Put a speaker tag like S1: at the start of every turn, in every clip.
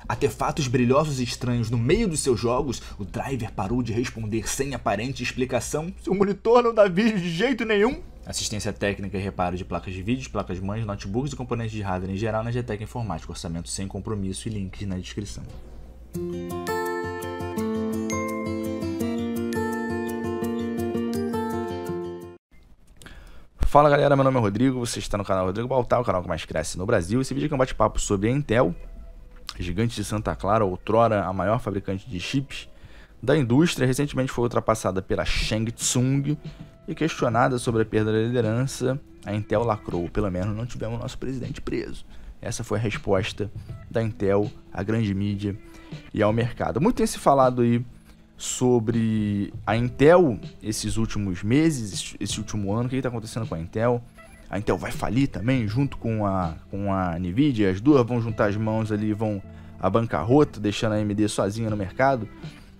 S1: artefatos brilhosos e estranhos no meio dos seus jogos, o driver parou de responder sem aparente explicação. Seu monitor não dá vídeo de jeito nenhum. Assistência técnica e reparo de placas de vídeo, placas mães, notebooks e componentes de hardware em geral na GTEC Informática. Orçamento sem compromisso e links na descrição. Fala galera, meu nome é Rodrigo, você está no canal Rodrigo Baltar, o canal que mais cresce no Brasil. Esse vídeo aqui é um bate-papo sobre a Intel, gigante de Santa Clara, outrora a maior fabricante de chips da indústria. Recentemente foi ultrapassada pela Shang Tsung e questionada sobre a perda da liderança. A Intel lacrou, pelo menos não tivemos nosso presidente preso. Essa foi a resposta da Intel à grande mídia e ao mercado. Muito tem se falado aí sobre a Intel esses últimos meses, esse último ano. O que está acontecendo com a Intel? A Intel vai falir também, junto com a Nvidia. As duas vão juntar as mãos ali, vão à bancarrota, deixando a AMD sozinha no mercado.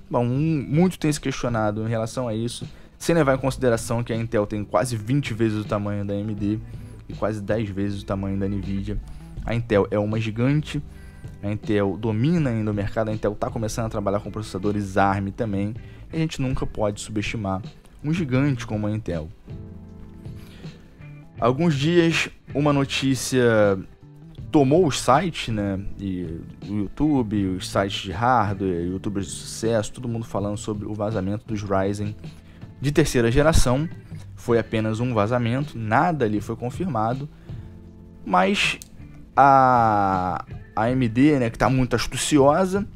S1: Bom, muito tem se questionado em relação a isso, sem levar em consideração que a Intel tem quase 20 vezes o tamanho da AMD e quase 10 vezes o tamanho da Nvidia. A Intel é uma gigante. A Intel domina ainda o mercado, a Intel está começando a trabalhar com processadores ARM também, e a gente nunca pode subestimar um gigante como a Intel. Há alguns dias, uma notícia tomou os sites, né, e o YouTube, os sites de hardware, youtubers de sucesso, todo mundo falando sobre o vazamento dos Ryzen de terceira geração. Foi apenas um vazamento, nada ali foi confirmado, mas a AMD, né, que está muito astuciosa,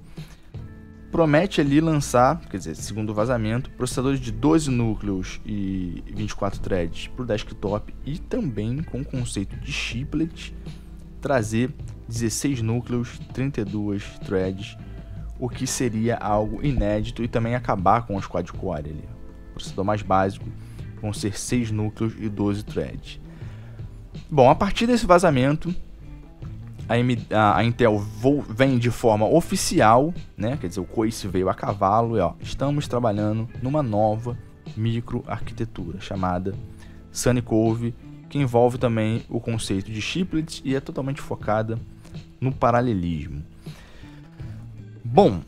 S1: promete ali lançar, quer dizer, segundo o vazamento, processadores de 12 núcleos e 24 threads para o desktop e também com o conceito de chiplet, trazer 16 núcleos, 32 threads, o que seria algo inédito, e também acabar com os quad-core ali. O processador mais básico vão ser 6 núcleos e 12 threads. Bom, a partir desse vazamento, a Intel vem de forma oficial, né? Quer dizer, o coice veio a cavalo, e ó, estamos trabalhando numa nova microarquitetura chamada Sunny Cove, que envolve também o conceito de chiplets e é totalmente focada no paralelismo. Bom,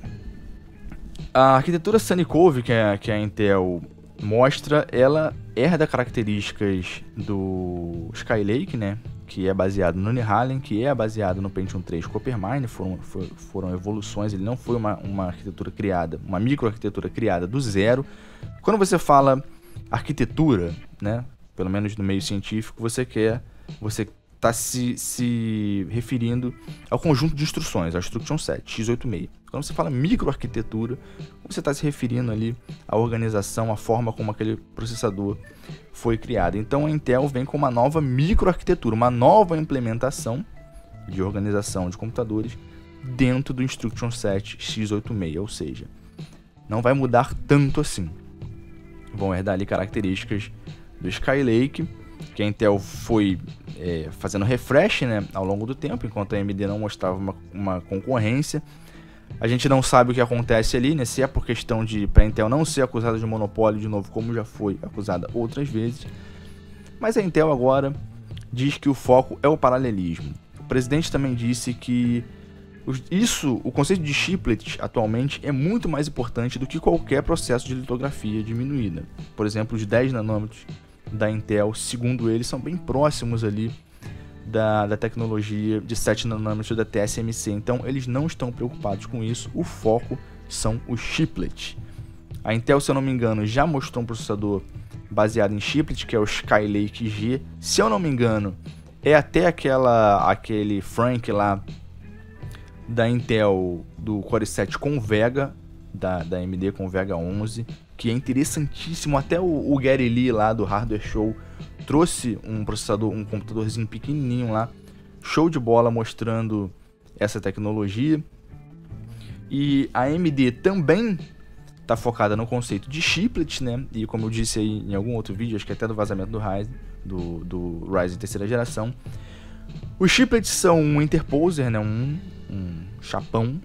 S1: a arquitetura Sunny Cove que a Intel mostra, ela herda características do Skylake, né, que é baseado no Nehalem, que é baseado no Pentium 3 Coppermine. Foram evoluções, ele não foi uma arquitetura criada, uma microarquitetura criada do zero. Quando você fala arquitetura, né, pelo menos no meio científico, você está se referindo ao conjunto de instruções, a Instruction Set, x86. Quando você fala microarquitetura, você está se referindo ali à organização, à forma como aquele processador foi criado. Então a Intel vem com uma nova microarquitetura, uma nova implementação de organização de computadores dentro do Instruction Set x86, ou seja, não vai mudar tanto assim. Vão herdar ali características do Skylake, que a Intel foi fazendo refresh, né, ao longo do tempo, enquanto a AMD não mostrava uma concorrência. A gente não sabe o que acontece ali, né, se é por questão de para a Intel não ser acusada de monopólio de novo, como já foi acusada outras vezes. Mas a Intel agora diz que o foco é o paralelismo. O presidente também disse que o conceito de chiplet atualmente é muito mais importante do que qualquer processo de litografia diminuída. Por exemplo, os 10 nanômetros da Intel, segundo ele, são bem próximos ali da tecnologia de 7 nanômetros da TSMC. Então eles não estão preocupados com isso, o foco são os chiplets. A Intel, se eu não me engano, já mostrou um processador baseado em chiplet, que é o Skylake G. Se eu não me engano, é até aquele Frank lá da Intel do Core i7 com Vega, da AMD com Vega 11, que é interessantíssimo. Até o Gary Lee lá do Hardware Show trouxe um computadorzinho pequenininho lá, show de bola, mostrando essa tecnologia. E a AMD também está focada no conceito de chiplet, né? E como eu disse aí em algum outro vídeo, acho que até do vazamento do Ryzen, do Ryzen terceira geração, os chiplets são um interposer, né? Um chapão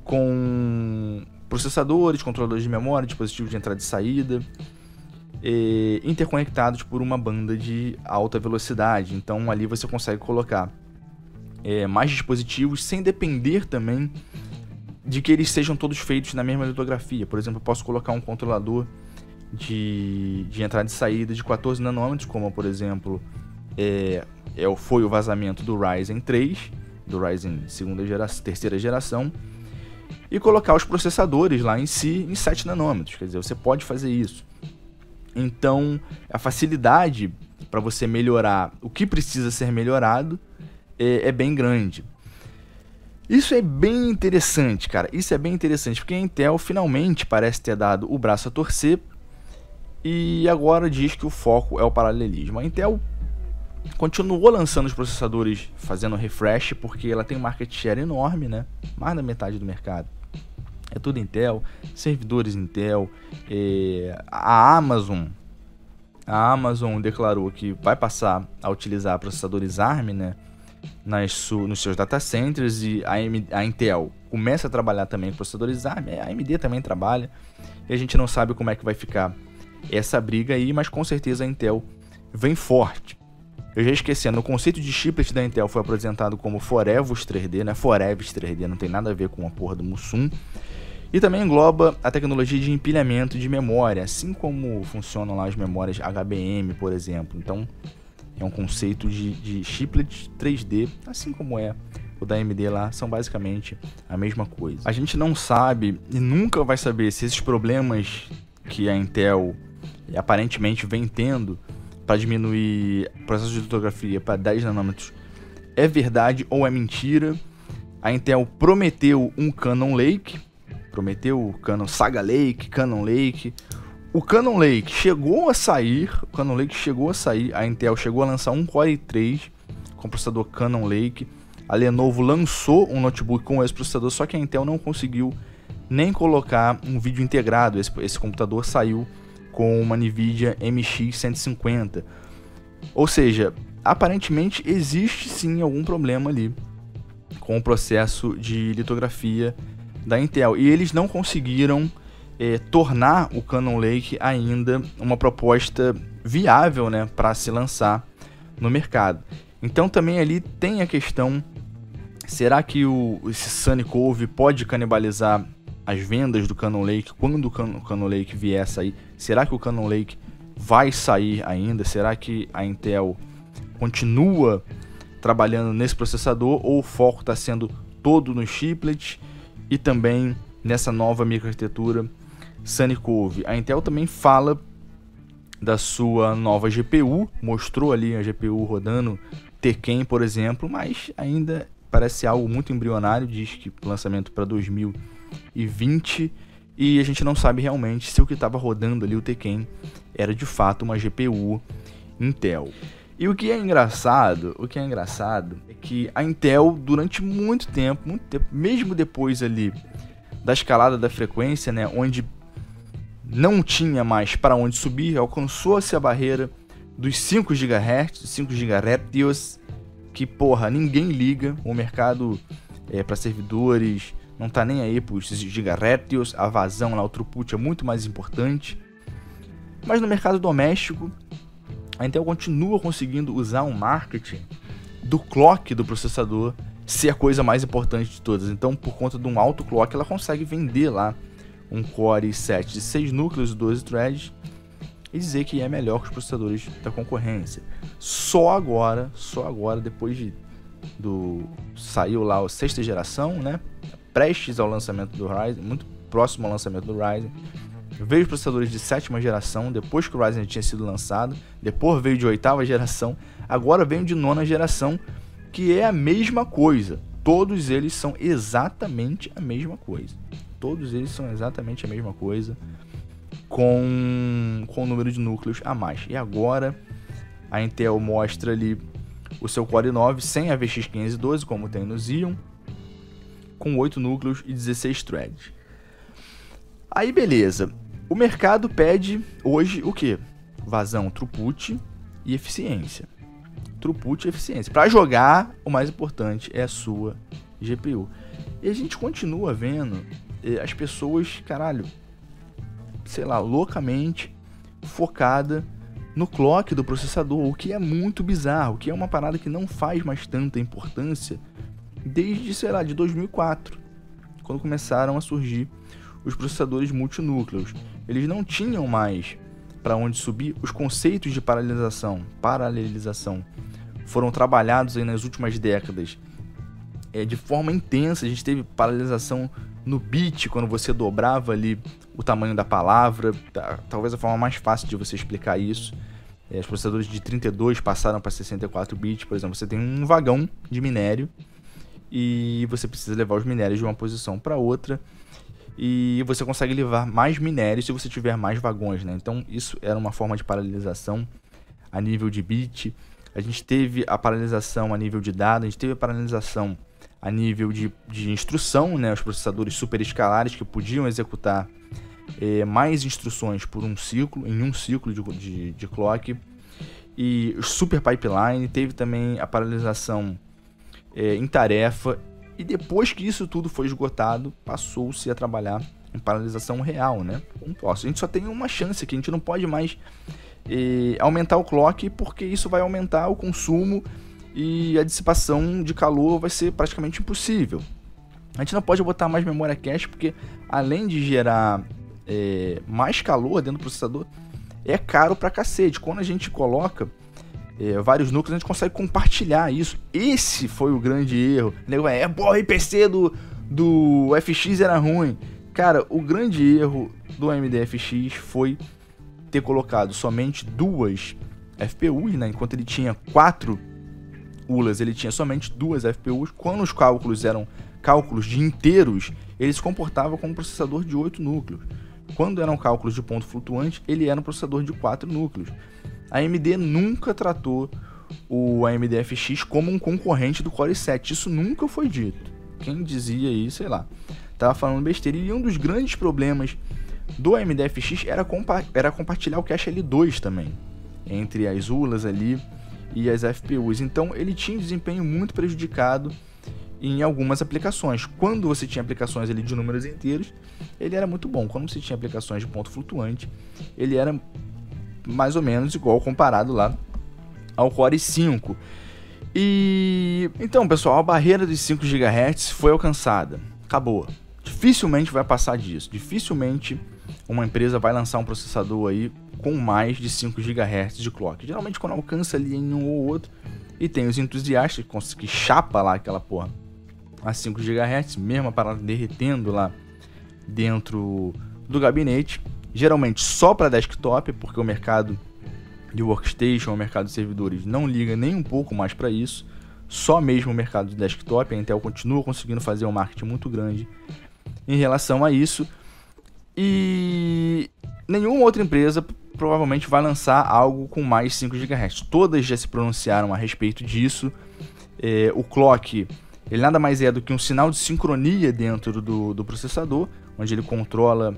S1: com processadores, controladores de memória, dispositivos de entrada e saída, interconectados por uma banda de alta velocidade. Então ali você consegue colocar mais dispositivos, sem depender também de que eles sejam todos feitos na mesma litografia. Por exemplo, eu posso colocar um controlador de entrada e saída de 14 nanômetros, como por exemplo foi o vazamento do Ryzen 3, do Ryzen terceira geração, e colocar os processadores lá em si em 7 nanômetros. Quer dizer, você pode fazer isso. Então, a facilidade para você melhorar o que precisa ser melhorado é bem grande. Isso é bem interessante, cara. Isso é bem interessante, porque a Intel finalmente parece ter dado o braço a torcer e agora diz que o foco é o paralelismo. A Intel continuou lançando os processadores fazendo refresh, porque ela tem um market share enorme, né? Mais da metade do mercado. É tudo Intel, servidores Intel. A Amazon declarou que vai passar a utilizar processadores ARM, né? Nos seus data centers, e a Intel começa a trabalhar também com processadores ARM, a AMD também trabalha, e a gente não sabe como é que vai ficar essa briga aí, mas com certeza a Intel vem forte. Eu já esquecendo, o conceito de chiplet da Intel foi apresentado como Forevos 3D, né? Forevis 3D, não tem nada a ver com a porra do Mussum. E também engloba a tecnologia de empilhamento de memória, assim como funcionam lá as memórias HBM, por exemplo. Então, é um conceito de chiplet 3D, assim como é o da AMD lá, são basicamente a mesma coisa. A gente não sabe e nunca vai saber se esses problemas que a Intel aparentemente vem tendo para diminuir o processo de litografia para 10 nanômetros é verdade ou é mentira. A Intel prometeu um Cannon Lake, prometeu o Cannon Saga Lake, Cannon Lake. O Cannon Lake chegou a sair, a Intel chegou a lançar um Core i3 com o processador Cannon Lake. A Lenovo lançou um notebook com esse processador, só que a Intel não conseguiu nem colocar um vídeo integrado. Esse computador saiu com uma NVIDIA MX 150. Ou seja, aparentemente existe sim algum problema ali com o processo de litografia da Intel. E eles não conseguiram tornar o Cannon Lake ainda uma proposta viável, né, para se lançar no mercado. Então também ali tem a questão, será que esse Sunny Cove pode canibalizar as vendas do Cannon Lake quando o Cannon Lake vier a sair? Será que o Cannon Lake vai sair ainda? Será que a Intel continua trabalhando nesse processador, ou o foco está sendo todo no chiplet e também nessa nova microarquitetura Sunny Cove? A Intel também fala da sua nova GPU, mostrou ali a GPU rodando Tekken, por exemplo, mas ainda parece algo muito embrionário, diz que lançamento para 2020, e a gente não sabe realmente se o que estava rodando ali, o Tekken, era de fato uma GPU Intel. E o que é engraçado é que a Intel, durante muito tempo, mesmo depois ali da escalada da frequência, né, onde não tinha mais para onde subir, alcançou-se a barreira dos 5 GHz, que porra, ninguém liga, o mercado para servidores não tá nem aí para os GHz, a vazão lá, o throughput é muito mais importante. Mas no mercado doméstico, a Intel continua conseguindo usar um marketing do clock do processador ser a coisa mais importante de todas. Então, por conta de um alto clock, ela consegue vender lá um Core i7 de 6 núcleos e 12 threads e dizer que é melhor que os processadores da concorrência. Só agora, depois saiu lá a 6ª geração, né? Prestes ao lançamento do Ryzen, muito próximo ao lançamento do Ryzen, veio os processadores de 7ª geração, depois que o Ryzen tinha sido lançado, depois veio de 8ª geração, agora veio de 9ª geração, que é a mesma coisa. Todos eles são exatamente a mesma coisa. Com o número de núcleos a mais. E agora a Intel mostra ali o seu Core i9 sem a VX512, como tem no Xeon, com 8 núcleos e 16 threads. Aí beleza, o mercado pede hoje o que? Vazão, throughput e eficiência. Para jogar, o mais importante é a sua GPU. E a gente continua vendo as pessoas, loucamente focada no clock do processador, o que é muito bizarro, o que é uma parada que não faz mais tanta importância desde, sei lá, de 2004, quando começaram a surgir os processadores multinúcleos. Eles não tinham mais para onde subir. Os conceitos de paralelização foram trabalhados aí nas últimas décadas de forma intensa. A gente teve paralelização no bit, quando você dobrava ali o tamanho da palavra, talvez a forma mais fácil de você explicar isso. Os processadores de 32 passaram para 64 bits, por exemplo. Você tem um vagão de minério e você precisa levar os minérios de uma posição para outra, e você consegue levar mais minérios se você tiver mais vagões, né? Então isso era uma forma de paralelização a nível de bit. A gente teve a paralelização a nível de dados, a gente teve a paralelização a nível de instrução, né? Os processadores superescalares que podiam executar mais instruções por um ciclo, em um ciclo de clock. E o super pipeline, teve também a paralelização em tarefa. E depois que isso tudo foi esgotado, passou-se a trabalhar em paralelização real, né? A gente só tem uma chance aqui, a gente não pode mais aumentar o clock, porque isso vai aumentar o consumo e a dissipação de calor vai ser praticamente impossível. A gente não pode botar mais memória cache, porque além de gerar mais calor dentro do processador, é caro pra cacete. Quando a gente coloca vários núcleos, a gente consegue compartilhar isso. Esse foi o grande erro. O IPC do FX era ruim. Cara, o grande erro do AMD FX foi ter colocado somente 2 FPUs, né? Enquanto ele tinha 4 ULAs, ele tinha somente 2 FPUs. Quando os cálculos eram cálculos de inteiros, ele se comportava como um processador de 8 núcleos. Quando eram cálculos de ponto flutuante, ele era um processador de 4 núcleos. A AMD nunca tratou o AMD FX como um concorrente do Core i7. Isso nunca foi dito. Quem dizia isso, sei lá, tava falando besteira. E um dos grandes problemas do AMD FX era compartilhar o cache L2 também, entre as ULAs ali e as FPUs. Então ele tinha um desempenho muito prejudicado em algumas aplicações. Quando você tinha aplicações ali de números inteiros, ele era muito bom. Quando você tinha aplicações de ponto flutuante, ele era mais ou menos igual comparado lá ao Core i5. E então, pessoal, a barreira dos 5 GHz foi alcançada. Acabou. Dificilmente vai passar disso. Dificilmente uma empresa vai lançar um processador aí com mais de 5 GHz de clock. Geralmente quando alcança ali em um ou outro, e tem os entusiastas que chapa lá aquela porra a 5 GHz, mesmo a parada derretendo lá dentro do gabinete, geralmente só para desktop, porque o mercado de workstation, o mercado de servidores não liga nem um pouco mais para isso, só mesmo o mercado de desktop. A Intel continua conseguindo fazer um marketing muito grande em relação a isso, e nenhuma outra empresa provavelmente vai lançar algo com mais 5 GHz. Todas já se pronunciaram a respeito disso. O clock, ele nada mais é do que um sinal de sincronia dentro do processador, onde ele controla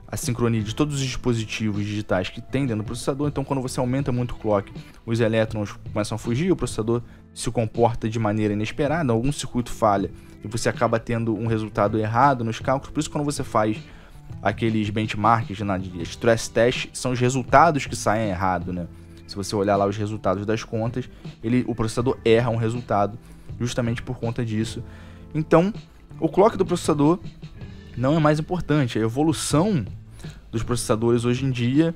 S1: a sincronia de todos os dispositivos digitais que tem dentro do processador. Então quando você aumenta muito o clock, os elétrons começam a fugir, o processador se comporta de maneira inesperada, algum circuito falha e você acaba tendo um resultado errado nos cálculos. Por isso, quando você faz aqueles benchmarks, de stress test, são os resultados que saem errado, né? Se você olhar lá os resultados das contas, o processador erra um resultado justamente por conta disso. Então, o clock do processador não é mais importante. A evolução dos processadores hoje em dia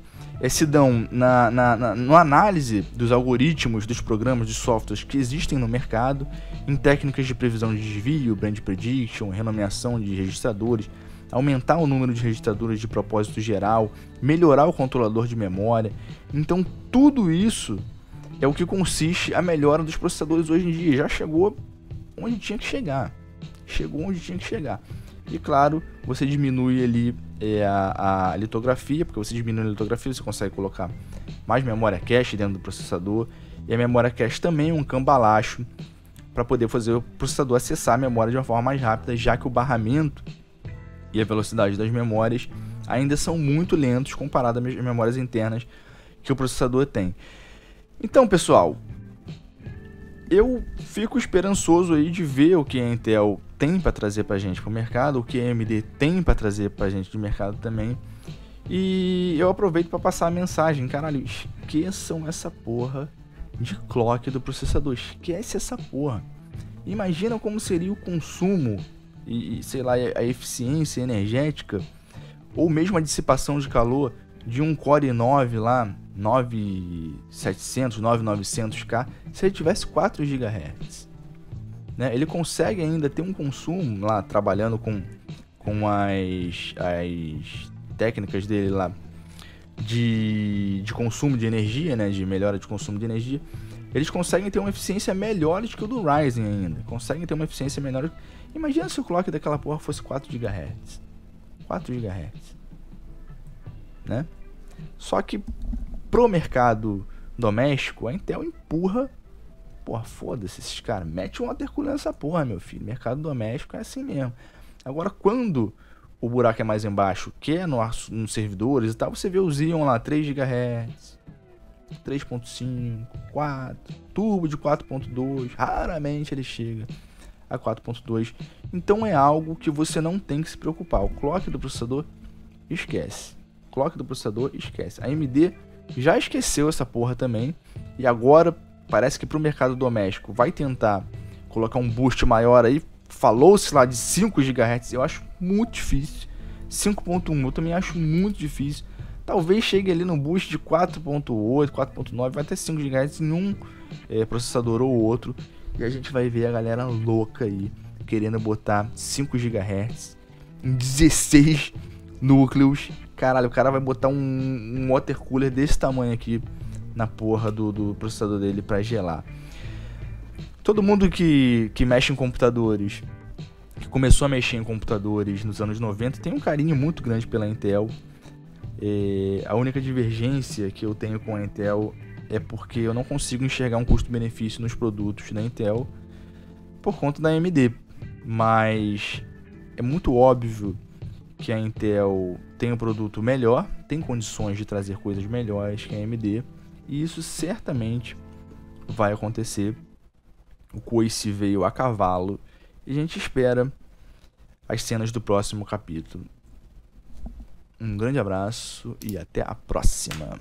S1: se dão na análise dos algoritmos dos programas de softwares que existem no mercado, em técnicas de previsão de desvio, brand prediction, renomeação de registradores, aumentar o número de registradores de propósito geral, melhorar o controlador de memória. Então tudo isso é o que consiste a melhora dos processadores hoje em dia. Já chegou onde tinha que chegar. E claro, você diminui ali a litografia, porque você diminui a litografia, você consegue colocar mais memória cache dentro do processador. E a memória cache também é um cambalacho para poder fazer o processador acessar a memória de uma forma mais rápida, já que o barramento e a velocidade das memórias ainda são muito lentos comparado às memórias internas que o processador tem. Então, pessoal, eu fico esperançoso aí de ver o que a Intel tem para trazer para a gente para o mercado, o que a AMD tem para trazer para a gente de mercado também. E eu aproveito para passar a mensagem, caralho, esqueçam essa porra de clock do processador, esquece essa porra. Imagina como seria o consumo e sei lá, a eficiência energética ou mesmo a dissipação de calor de um Core i9 lá, 9700, 9900K, se ele tivesse 4 GHz. Né? Ele consegue ainda ter um consumo lá, trabalhando com as técnicas dele lá de consumo de energia, né? De melhora de consumo de energia. Eles conseguem ter uma eficiência melhor do que o do Ryzen ainda. Conseguem ter uma eficiência melhor. Imagina se o clock daquela porra fosse 4 GHz. 4 GHz. Né? Só que pro mercado doméstico, a Intel empurra. Porra, foda-se esses caras. Mete um watercooler nessa porra, meu filho. Mercado doméstico é assim mesmo. Agora, quando o buraco é mais embaixo, que é nos servidores e tal, você vê o Xeon lá, 3 GHz, 3.5, 4, turbo de 4.2, raramente ele chega a 4.2. Então é algo que você não tem que se preocupar. O clock do processador, esquece. Clock do processador, esquece. A AMD já esqueceu essa porra também. E agora, parece que pro mercado doméstico vai tentar colocar um boost maior aí. Falou-se lá de 5 GHz, eu acho muito difícil. 5.1 eu também acho muito difícil. Talvez chegue ali no boost de 4.8, 4.9, vai ter 5 GHz em um processador ou outro. E a gente vai ver a galera louca aí, querendo botar 5 GHz em 16 núcleos. Caralho, o cara vai botar um watercooler desse tamanho aqui na porra do processador dele pra gelar. Todo mundo que mexe em computadores, que começou a mexer em computadores nos anos 90, tem um carinho muito grande pela Intel. A única divergência que eu tenho com a Intel é porque eu não consigo enxergar um custo-benefício nos produtos da Intel por conta da AMD. Mas é muito óbvio que a Intel tem um produto melhor, tem condições de trazer coisas melhores que a AMD, e isso certamente vai acontecer. O coice veio a cavalo e a gente espera as cenas do próximo capítulo. Um grande abraço e até a próxima.